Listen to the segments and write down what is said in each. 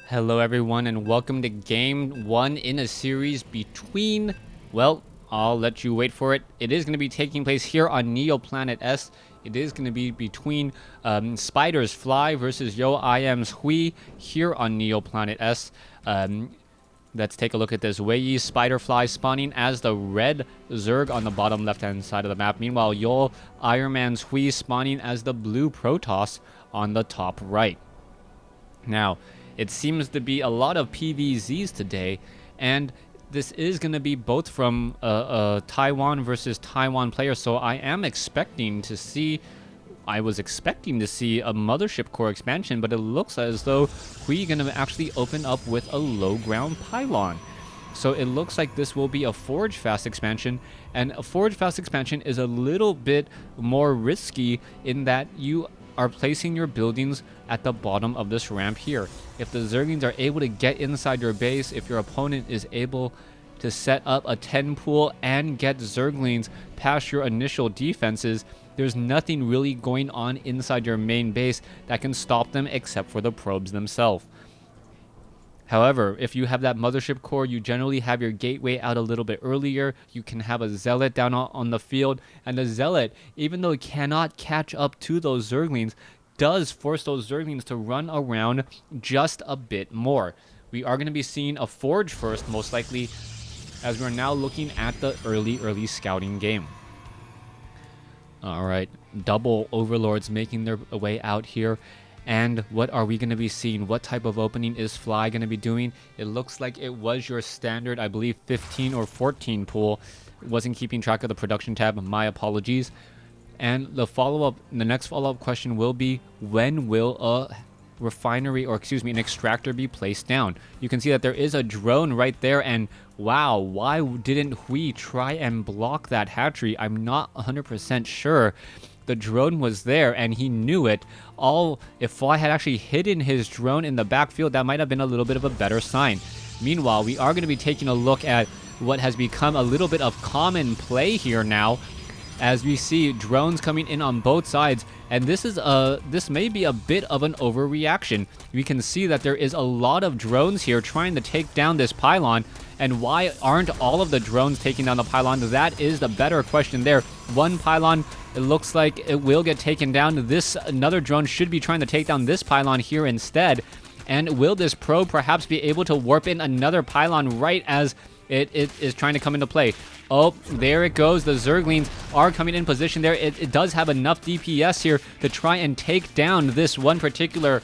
Hello everyone and welcome to game 1 in a series between, well, I'll let you wait for it. It is going to be taking place here on Neoplanet S. It is going to be between Spider's Fly versus Yo I Am's Hui here on Neoplanet S. Let's take a look at this. Wei Spiderfly spawning as the red Zerg on the bottom left-hand side of the map. Meanwhile, Yo Iron Man's Hui spawning as the blue Protoss on the top right. Now, it seems to be a lot of PVZs today, and this is going to be both from Taiwan versus Taiwan players, so I was expecting to see a Mothership Core expansion, but it looks as though we're going to actually open up with a low ground pylon. So it looks like this will be a Forge Fast expansion, and a Forge Fast expansion is a little bit more risky in that you are placing your buildings at the bottom of this ramp here. If the Zerglings are able to get inside your base, if your opponent is able to set up a 10 pool and get Zerglings past your initial defenses, there's nothing really going on inside your main base that can stop them except for the probes themselves. However, if you have that Mothership Core, you generally have your gateway out a little bit earlier. You can have a Zealot down on the field, and the Zealot, even though it cannot catch up to those Zerglings, does force those Zerglings to run around just a bit more. We are going to be seeing a Forge first, most likely, as we're now looking at the early scouting game. Alright, double Overlords making their way out here. And what are we going to be seeing? What type of opening is Fly going to be doing? It looks like it was your standard, I believe, 15 or 14 pool. Wasn't keeping track of the production tab. My apologies. And the next follow-up question will be, when will a refinery, or excuse me, an extractor be placed down? You can see that there is a drone right there, and wow, why didn't we try and block that hatchery? I'm not 100% sure. The drone was there and he knew it. If Fly had actually hidden his drone in the backfield, that might have been a little bit of a better sign. Meanwhile, we are going to be taking a look at what has become a little bit of common play here now, as we see drones coming in on both sides, and this may be a bit of an overreaction. We can see that there is a lot of drones here trying to take down this pylon, and why aren't all of the drones taking down the pylon? That is the better question there. One pylon, it looks like it will get taken down. Another drone should be trying to take down this pylon here instead. And will this probe perhaps be able to warp in another pylon right as it is trying to come into play? Oh, there it goes. The Zerglings are coming in position there. It does have enough DPS here to try and take down this one particular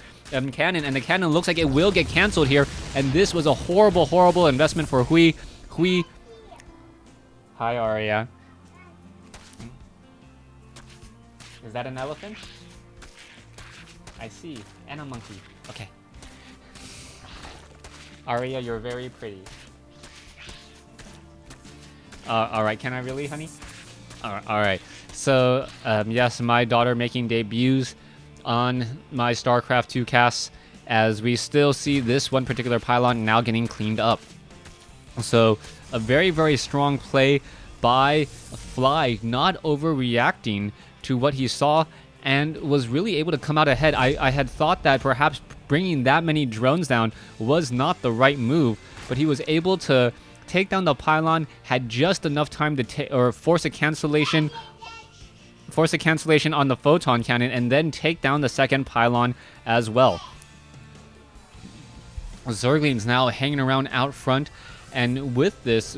cannon, and the cannon looks like it will get canceled here, and this was a horrible investment for Hui. Hi, Arya. Is that an elephant? I see. And a monkey. Okay. Arya, you're very pretty. Alright, can I really, honey? Alright. So, yes, my daughter making debuts on my StarCraft 2 casts, as we still see this one particular pylon now getting cleaned up. So, a very strong play by Fly, not overreacting to what he saw, and was really able to come out ahead. I had thought that perhaps bringing that many drones down was not the right move, but he was able to take down the pylon, had just enough time to force a cancellation on the photon cannon, and then take down the second pylon as well. Zerglings now hanging around out front, and with this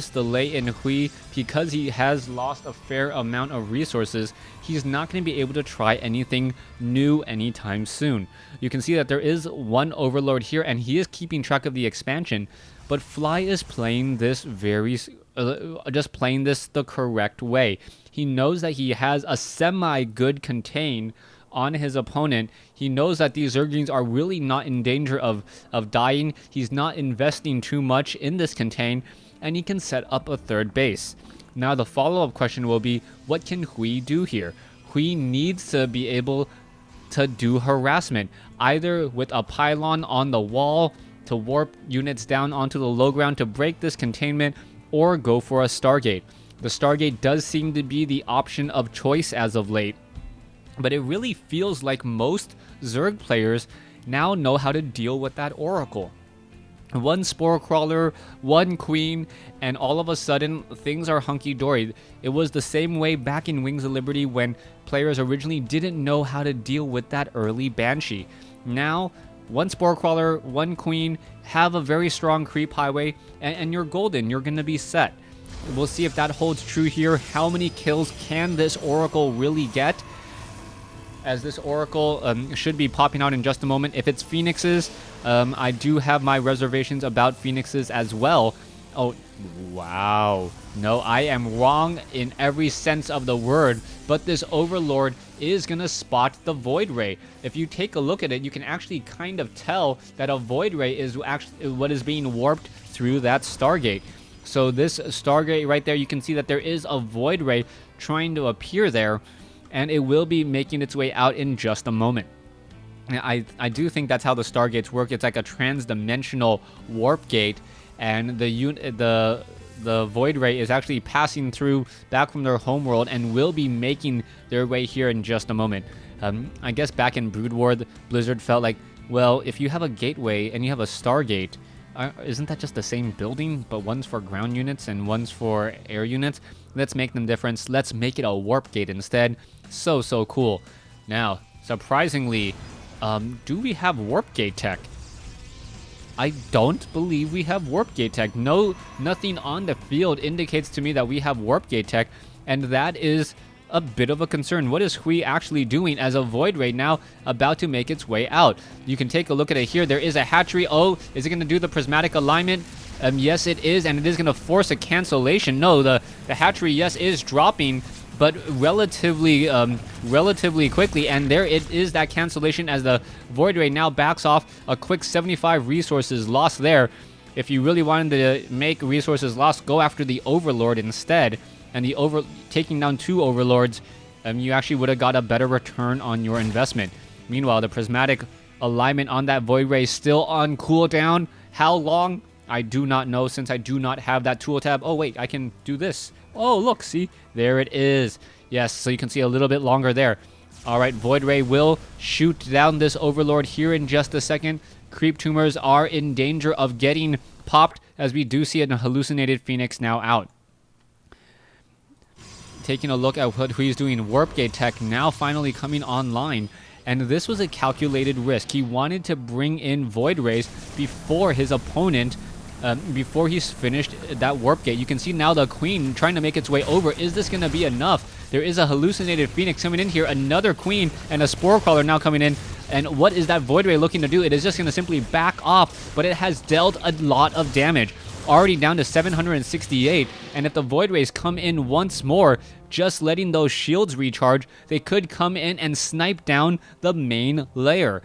delay in Hui, because he has lost a fair amount of resources, he's not going to be able to try anything new anytime soon. You can see that there is one Overlord here, and he is keeping track of the expansion, but Fly is playing this the correct way. He knows that he has a semi-good contain on his opponent. He knows that these Zerglings are really not in danger of dying. He's not investing too much in this contain, and he can set up a third base. Now the follow-up question will be, what can Hui do here? Hui needs to be able to do harassment, either with a pylon on the wall to warp units down onto the low ground to break this containment, or go for a Stargate. The Stargate does seem to be the option of choice as of late, but it really feels like most Zerg players now know how to deal with that Oracle. One Spore Crawler, one Queen, and all of a sudden, things are hunky-dory. It was the same way back in Wings of Liberty when players originally didn't know how to deal with that early Banshee. Now, one Spore Crawler, one Queen, have a very strong creep highway, and you're golden. You're going to be set. We'll see if that holds true here. How many kills can this Oracle really get? As this Oracle should be popping out in just a moment. If it's Phoenixes, I do have my reservations about Phoenixes as well. Oh, wow. No, I am wrong in every sense of the word, but this Overlord is going to spot the Void Ray. If you take a look at it, you can actually kind of tell that a Void Ray is actually what is being warped through that Stargate. So this Stargate right there, you can see that there is a Void Ray trying to appear there, and it will be making its way out in just a moment. I do think that's how the Stargates work. It's like a trans-dimensional warp gate, and the Void Ray is actually passing through back from their homeworld and will be making their way here in just a moment. I guess back in Brood War, Blizzard felt like, well, if you have a gateway and you have a Stargate, isn't that just the same building, but one's for ground units and one's for air units? Let's make them different. Let's make it a warp gate instead. So cool. Now, surprisingly, do we have warp gate tech? I don't believe we have warp gate tech. No, nothing on the field indicates to me that we have warp gate tech, and that is a bit of a concern. What is Hui actually doing as a Void Ray now about to make its way out? You can take a look at it here. There is a hatchery. Oh, is it going to do the prismatic alignment? Yes, it is, and it is going to force a cancellation. No, the hatchery, yes, is dropping, but relatively quickly, and there it is, that cancellation as the Void Ray now backs off. A quick 75 resources lost there. If you really wanted to make resources lost, go after the Overlord instead, and taking down 2 Overlords, you actually would have got a better return on your investment. Meanwhile, the prismatic alignment on that Void Ray is still on cooldown. How long? I do not know, since I do not have that tool tab. Oh wait, I can do this. Oh look, see, there it is. Yes, so you can see a little bit longer there. All right, Void Ray will shoot down this Overlord here in just a second. Creep tumors are in danger of getting popped, as we do see a hallucinated Phoenix now out. Taking a look at what he's doing, Warp Gate tech now finally coming online, and this was a calculated risk. He wanted to bring in Void Rays before his opponent, before he's finished that Warp Gate. You can see now the Queen trying to make its way over. Is this going to be enough? There is a hallucinated Phoenix coming in here, another Queen, and a Spore Crawler now coming in. And what is that Void Ray looking to do? It is just going to simply back off, but it has dealt a lot of damage. Already down to 768, and if the Void Rays come in once more, just letting those shields recharge, they could come in and snipe down the main layer.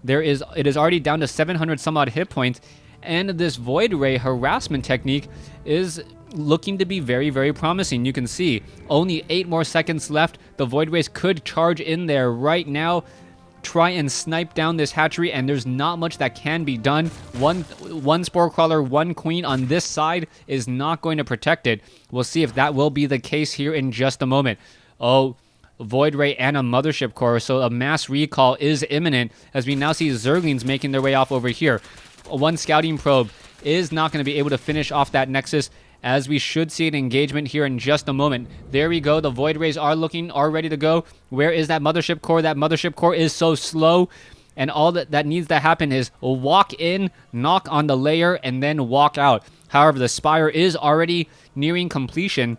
It is already down to 700 some odd hit points, and this Void Ray harassment technique is looking to be very, very promising. You can see only 8 more seconds left. The Void Rays could charge in there right now, try and snipe down this hatchery, and there's not much that can be done. One Spore Crawler, one Queen on this side is not going to protect it. We'll see if that will be the case here in just a moment. Oh, Void Ray and a Mothership Core, so a mass recall is imminent, as we now see Zerglings making their way off over here. One Scouting Probe is not going to be able to finish off that Nexus, as we should see an engagement here in just a moment. There we go. The Void Rays are ready to go. Where is that Mothership Core? That Mothership Core is so slow, and all that needs to happen is walk in, knock on the layer, and then walk out. However, the Spire is already nearing completion,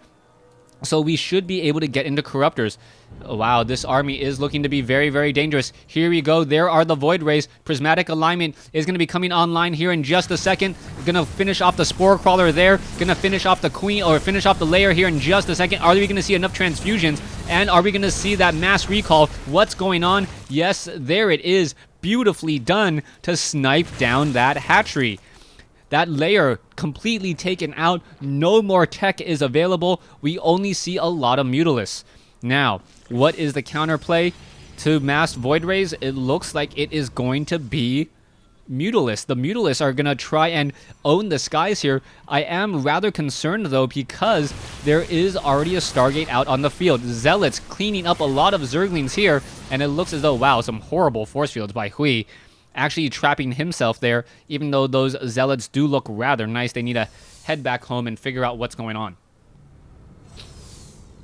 so we should be able to get into Corruptors. Wow, this army is looking to be very, very dangerous. Here we go. There are the Void Rays. Prismatic alignment is going to be coming online here in just a second. Going to finish off the Spore Crawler there. Going to finish off the Queen, or finish off the layer here in just a second. Are we going to see enough transfusions? And are we going to see that mass recall? What's going on? Yes, there it is. Beautifully done to snipe down that hatchery. That layer completely taken out. No more tech is available. We only see a lot of Mutalisks. Now, what is the counterplay to mass Void Rays? It looks like it is going to be Mutalisks. The Mutalisks are going to try and own the skies here. I am rather concerned, though, because there is already a Stargate out on the field. Zealots cleaning up a lot of Zerglings here, and it looks as though, wow, some horrible force fields by Hui. actually trapping himself there, even though those Zealots do look rather nice. They need to head back home and figure out what's going on.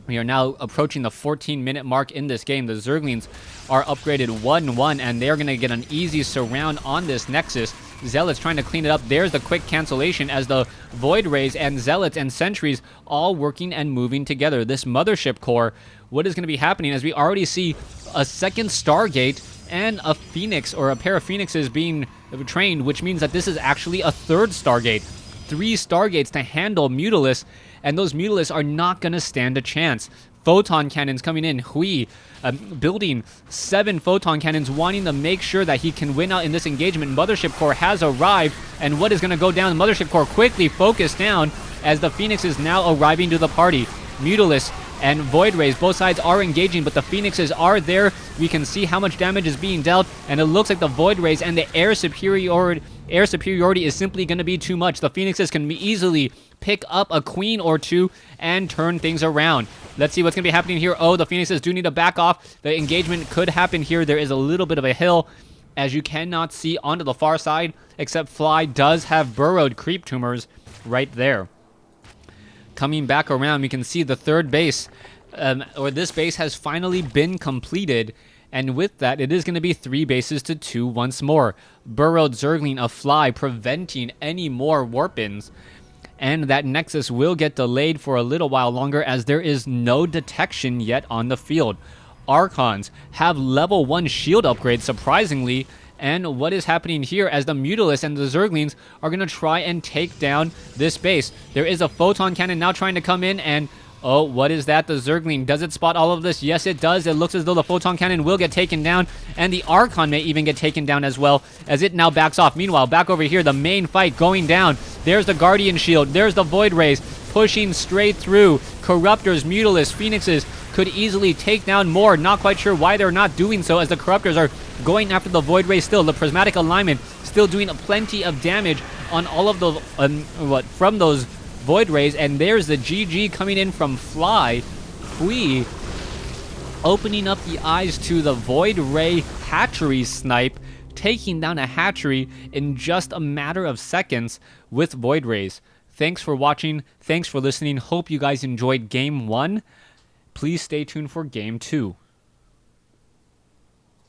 We are now approaching the 14-minute mark in this game. The Zerglings are upgraded 1-1, and they're going to get an easy surround on this Nexus. Zealots trying to clean it up. There's the quick cancellation as the Void Rays and Zealots and Sentries all working and moving together. This Mothership Core, what is going to be happening as we already see a second Stargate and a Phoenix, or a pair of Phoenixes being trained, which means that this is actually a third Stargate. 3 Stargates to handle Mutalisk, and those Mutalisk are not going to stand a chance. Photon cannons coming in. Hui building 7 photon cannons, wanting to make sure that he can win out in this engagement. Mothership Core has arrived, and what is going to go down? Mothership Core quickly focused down as the Phoenix is now arriving to the party. Mutalisk and Void Rays, both sides are engaging, but the Phoenixes are there. We can see how much damage is being dealt, and it looks like the Void Rays and the air superiority is simply going to be too much. The Phoenixes can easily pick up a queen or two and turn things around. Let's see what's going to be happening here. Oh, the Phoenixes do need to back off. The engagement could happen here. There is a little bit of a hill, as you cannot see onto the far side, except Fly does have burrowed creep tumors right there. Coming back around, we can see the third base, or this base has finally been completed. And with that, it is going to be 3 bases to 2 once more. Burrowed Zergling, a Fly, preventing any more warp-ins. And that Nexus will get delayed for a little while longer, as there is no detection yet on the field. Archons have level 1 shield upgrades, surprisingly. And what is happening here as the Mutalisk and the Zerglings are going to try and take down this base. There is a photon cannon now trying to come in, and oh, what is that? The Zergling, does it spot all of this? Yes, it does. It looks as though the photon cannon will get taken down, and the Archon may even get taken down as well, as it now backs off. Meanwhile, back over here, the main fight going down. There's the Guardian Shield. There's the Void Rays pushing straight through. Corruptors, Mutalisk, Phoenixes could easily take down more. Not quite sure why they're not doing so, as the Corruptors are going after the Void Rays still. The Prismatic Alignment still doing plenty of damage on all of the, from those Void Rays. And there's the GG coming in from Fly. Hui opening up the eyes to the Void Ray hatchery snipe, taking down a hatchery in just a matter of seconds with Void Rays. Thanks for watching. Thanks for listening. Hope you guys enjoyed Game 1. Please stay tuned for Game 2.